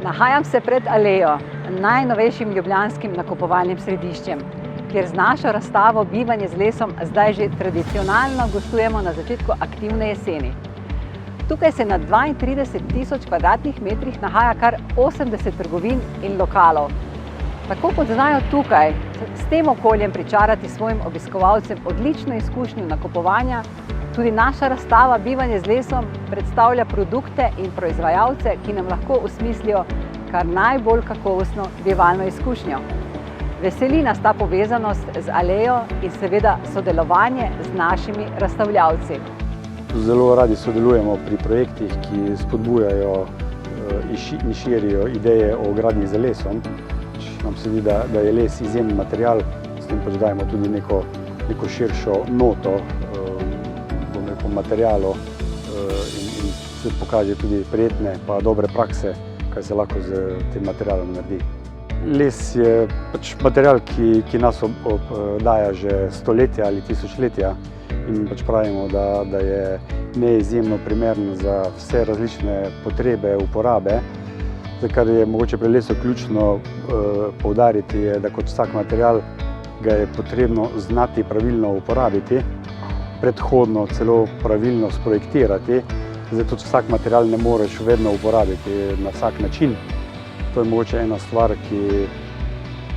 Nahajam se pred Alejo, najnovejšim ljubljanskim nakupovalnim središčem, kjer z našo razstavo Bivanje z lesom zdaj že tradicionalno gostujemo na začetku aktivne jeseni. Tukaj se na 32.000 kvadratnih metrih nahaja kar 80 trgovin in lokalov. Tako kot znajo tukaj s tem okoljem pričarati svojim obiskovalcem odlično izkušnjo nakupovanja, tudi naša razstava Bivanje z lesom predstavlja produkte in proizvajalce, ki nam lahko osmislijo kar najbolj kakovostno bivalno izkušnjo. Veseli nas ta povezanost z Alejo in seveda sodelovanje z našimi razstavljavci. Zelo radi sodelujemo pri projektih, ki spodbujajo in širijo ideje o gradnji z lesom. Nam se zdi, da je les izjemen material, s tem pač dajemo tudi neko širšo noto materialu in se pokaže tudi prijetne pa dobre prakse, kaj se lahko z tem materialom naredi. Les je pač material, ki nas obdaja že stoletja ali tisočletja in pač pravimo, da je neizjemno primeren za vse različne potrebe uporabe. Kar je mogoče pri lesu ključno poudariti, je, da kot vsak material ga je potrebno znati pravilno uporabiti, predhodno celo pravilno sprojektirati. Zdaj tudi vsak material ne moreš vedno uporabiti na vsak način. To je mogoče ena stvar,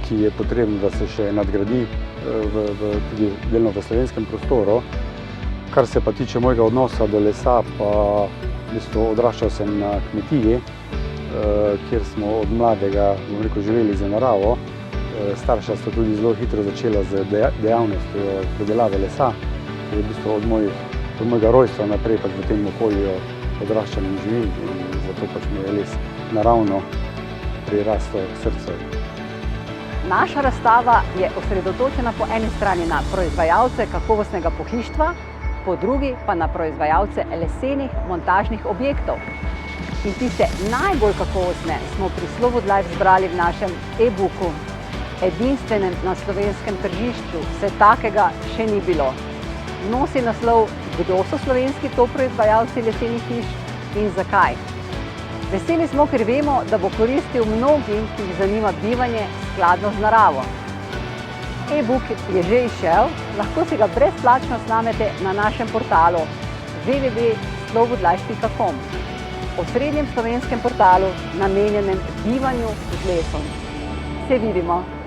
ki je potrebno, da se še nadgradi tudi delno v slovenskem prostoru. Kar se pa tiče mojega odnosa do lesa, pa v bistvu odraščal sem na kmetiji, kjer smo od mladega živeli za naravo. Starša sta tudi zelo hitro začela z dejavnostjo predelave lesa. V bistvu od mojega rojstva naprej pač v tem okolju odraščam in živim in zato pač mi je les naravno prirastel k srcu. Naša razstava je osredotočena po eni strani na proizvajalce kakovostnega pohištva, po drugi pa na proizvajalce lesenih montažnih objektov. In tiste najbolj kakovostne smo pri Slow Wood Life zbrali v našem e-booku. Edinstvenem na slovenskem tržišču se takega še ni bilo. Nosi naslov Kdo so slovenski top proizvajalci lesenih hiš in zakaj? Veseli smo, ker vemo, da bo koristil mnogim, ki jih zanima bivanje skladno z naravo. E-book je že izšel, lahko si ga brezplačno snamete na našem portalu www.slowwoodlife.com, osrednjem slovenskem portalu, namenjenem bivanju z lesom. Se vidimo!